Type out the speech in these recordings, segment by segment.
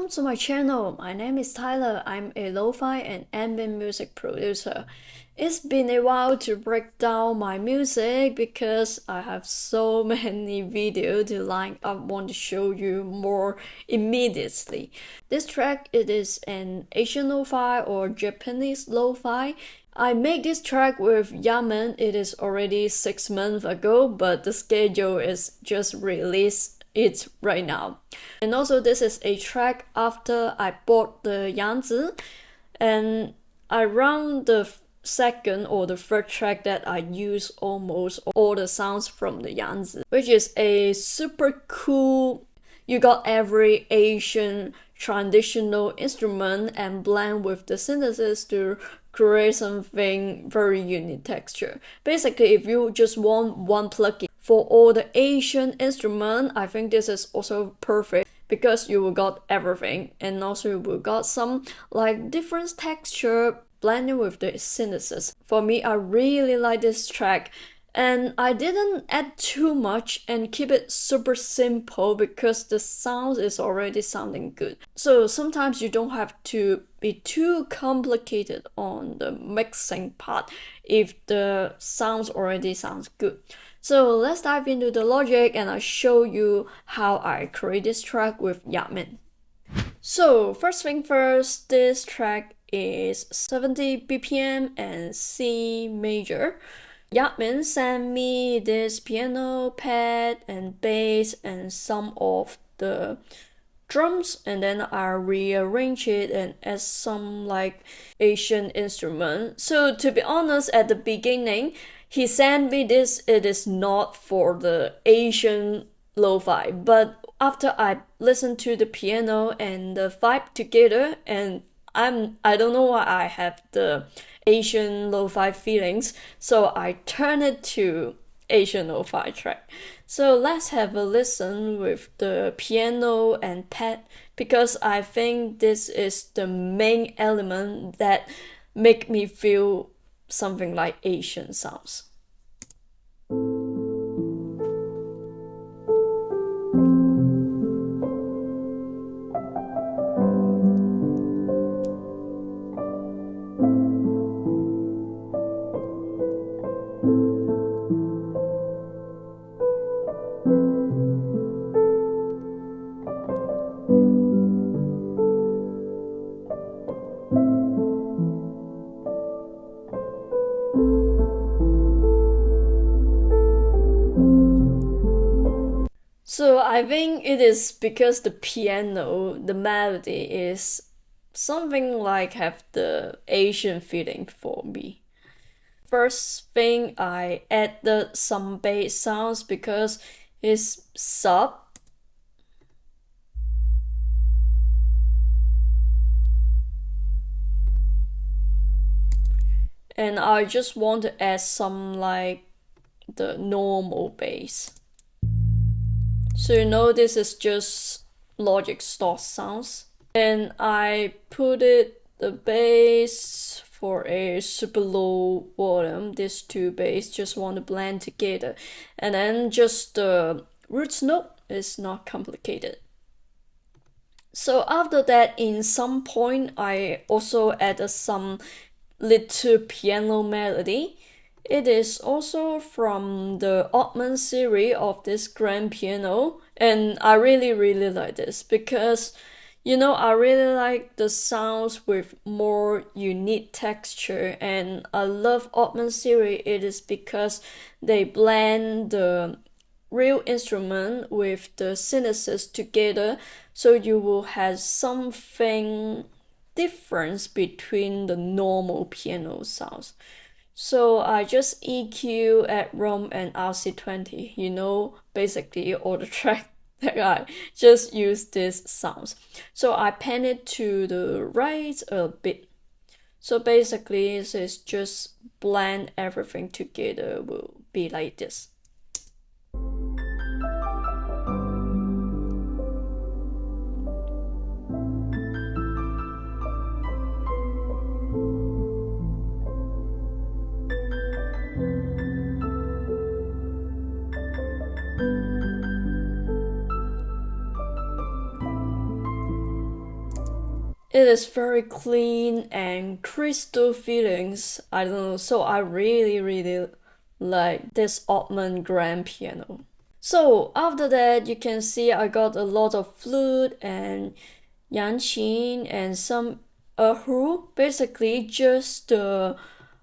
Welcome to my channel. My name is Tyler. I'm a lo-fi and ambient music producer. It's been a while to break down my music because I have so many videos to line up want to show you more immediately. This track, it is an Asian lo-fi or Japanese lo-fi. I made this track with Yangtze. It is already 6 months ago, but the schedule is just released it right now. And also this is a track after I bought the Yangtze, and around the second or the third track that I use almost all the sounds from the Yangtze, which is a super cool, you got every Asian traditional instrument and blend with the synthesis to create something very unique texture. Basically, if you just want one plugin for all the Asian instrument, I think this is also perfect because you will got everything, and also you will got some like different texture blending with the synthesis. For me, I really like this track. And I didn't add too much and keep it super simple because the sound is already sounding good. So sometimes you don't have to be too complicated on the mixing part if the sounds already sounds good. So let's dive into the logic and I'll show you how I create this track with Yangtze. So first thing first, this track is 70 BPM and C major. Yangtze sent me this piano pad and bass and some of the drums, and then I rearrange it and add some like Asian instrument. So to be honest, at the beginning, he sent me this, it is not for the Asian lo-fi, but after I listened to the piano and the vibe together, and I don't know why I have the Asian lo-fi feelings, so I turn it to Asian lo-fi track. So let's have a listen with the piano and pad because I think this is the main element that make me feel something like Asian sounds. So I think it is because the piano, the melody is something like have the Asian feeling for me. First thing, I added some bass sounds because it's sub. And I just want to add some like the normal bass. So you know this is just Logic stock sounds. And I put it the bass for a super low volume. These two bass just want to blend together. And then just the roots note is not complicated. So after that, in some point, I also added some little piano melody. It is also from the Oddman series of this grand piano, and I really like this because, you know, I really like the sounds with more unique texture, and I love Oddman series. It is because they blend the real instrument with the synthesis together, so you will have something difference between the normal piano sounds. So I just EQ at ROM and RC20, you know, basically all the track that I just use these sounds. So I pan it to the right a bit. So basically it's just blend everything together will be like this. It is very clean and crystal feelings. I don't know, so I really like this Ottman grand piano. So after that, you can see I got a lot of flute and Yangtze and some erhu. Basically, just the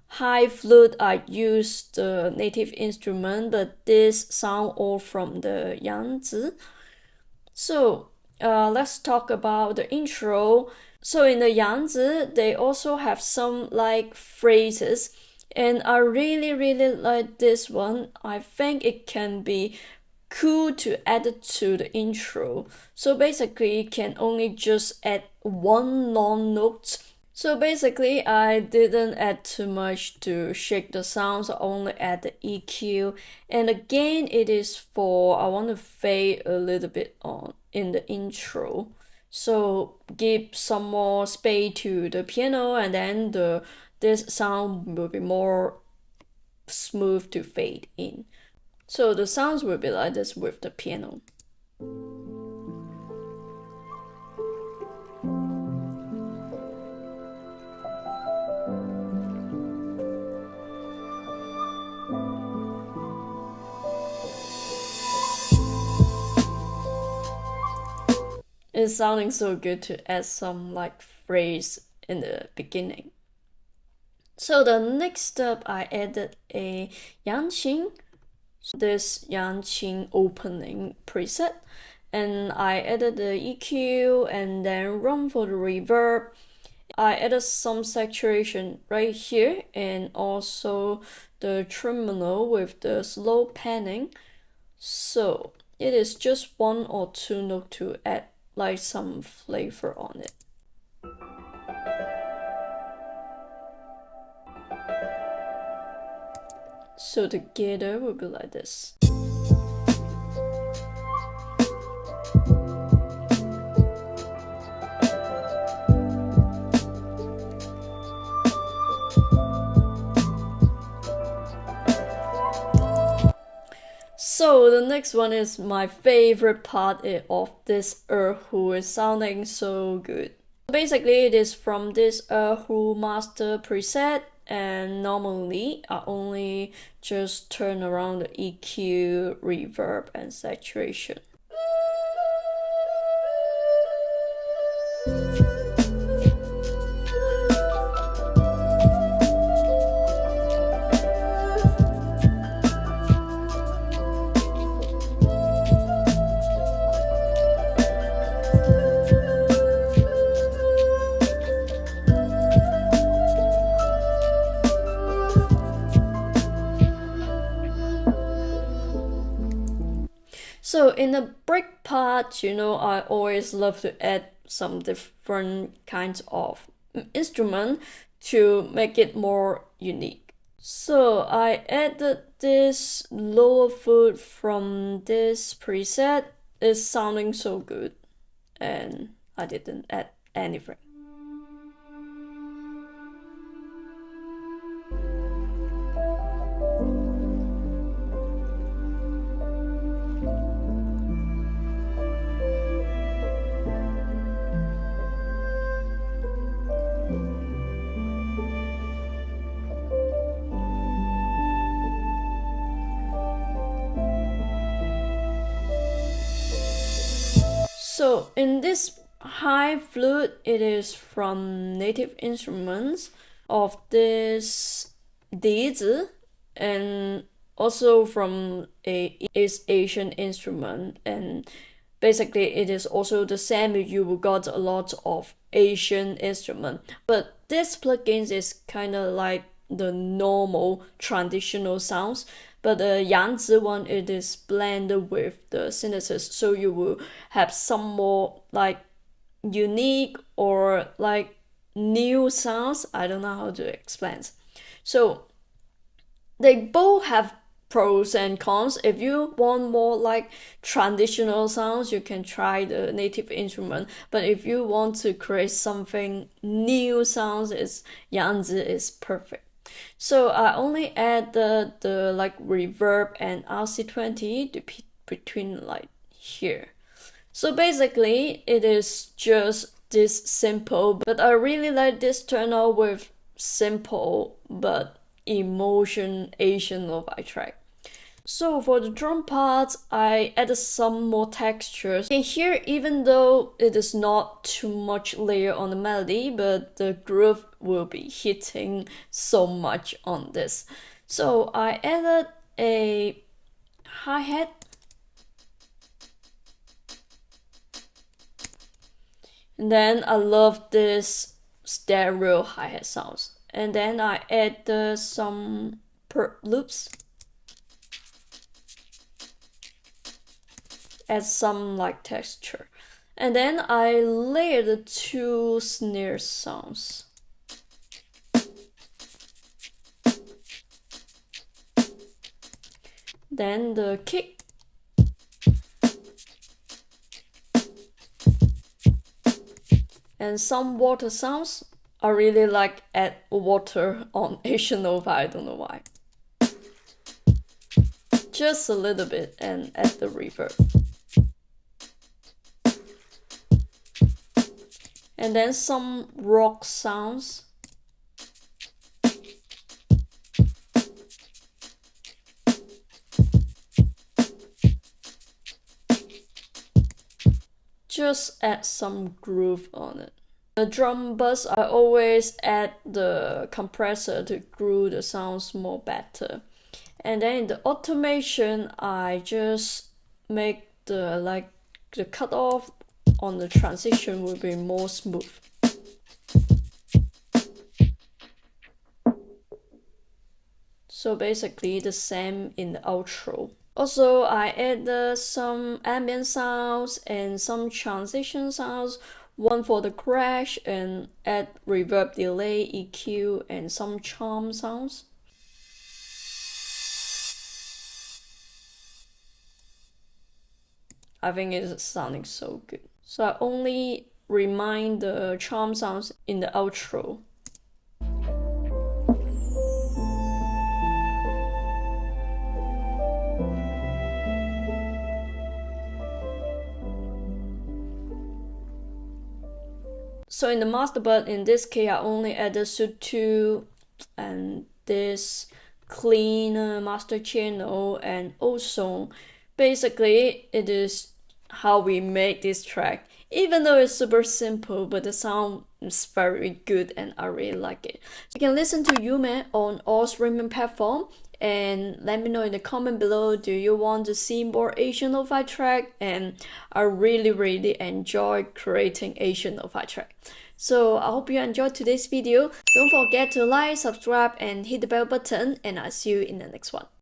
high flute. I used the native instrument, but this sound all from the Yangtze. So let's talk about the intro. So in the Yangtze, they also have some like phrases, and I really like this one. I think it can be cool to add it to the intro. So basically, you can only just add one long note. So basically, I didn't add too much to shake the sounds, I only add the EQ. And again, it is for, I want to fade a little bit on in the intro. So give some more space to the piano, and then this sound will be more smooth to fade in. So the sounds will be like this with the piano. It's sounding so good to add some like phrase in the beginning. So the next step, I added a Yangtze, this Yangtze opening preset, and I added the EQ and then run for the reverb. I added some saturation right here and also the tremolo with the slow panning. So it is just one or two notes to add like some flavor on it. So together will be like this. So the next one is my favorite part of this erhu. Is sounding so good. Basically, it is from this erhu master preset, and normally I only just turn around the EQ, reverb, and saturation. So in the break part, I always love to add some different kinds of instrument to make it more unique. So I added this lower foot from this preset. It's sounding so good, and I didn't add anything. So in this high flute, it is from native instruments of this Divoom, and also from a East Asian instrument, and basically it is also the same. You got a lot of Asian instrument, but this plugins is kind of like the normal traditional sounds, but the Yangtze one, it is blended with the synthesis, so you will have some more like unique or like new sounds. I don't know how to explain. So they both have pros and cons. If you want more like traditional sounds, you can try the native instrument, but if you want to create something new sounds, Yangtze is perfect. So I only add the like reverb and RC20 between like here. So basically it is just this simple, but I really like this turnout with simple but emotion Asian lo-fi track. So for the drum parts, I added some more textures. You can hear even though it is not too much layer on the melody, but the groove will be hitting so much on this. So I added a hi-hat. And then I love this stereo hi-hat sounds. And then I add some perp loops. Add some like texture. And then I layer the 2 snare sounds. Then the kick. And some water sounds. I really like add water on Asian lo-fi, I don't know why. Just a little bit and add the reverb. And then some rock sounds. Just add some groove on it. The drum bus, I always add the compressor to groove the sounds more better. And then in the automation, I just make the cutoff on the transition will be more smooth. So basically the same in the outro. Also, I added some ambient sounds and some transition sounds, one for the crash, and add reverb, delay, EQ, and some charm sounds. I think it's sounding so good. So I only remind the charm sounds in the outro. So in the master bud, in this case, I only added Suit 2 and this clean master channel and also basically it is how we make this track. Even though it's super simple, but the sound is very good and I really like it. So you can listen to Yume on all streaming platforms and let me know in the comment below, do you want to see more Asian lo-fi track? And I really enjoy creating Asian lo-fi track. So I hope you enjoyed today's video. Don't forget to like, subscribe and hit the bell button and I'll see you in the next one.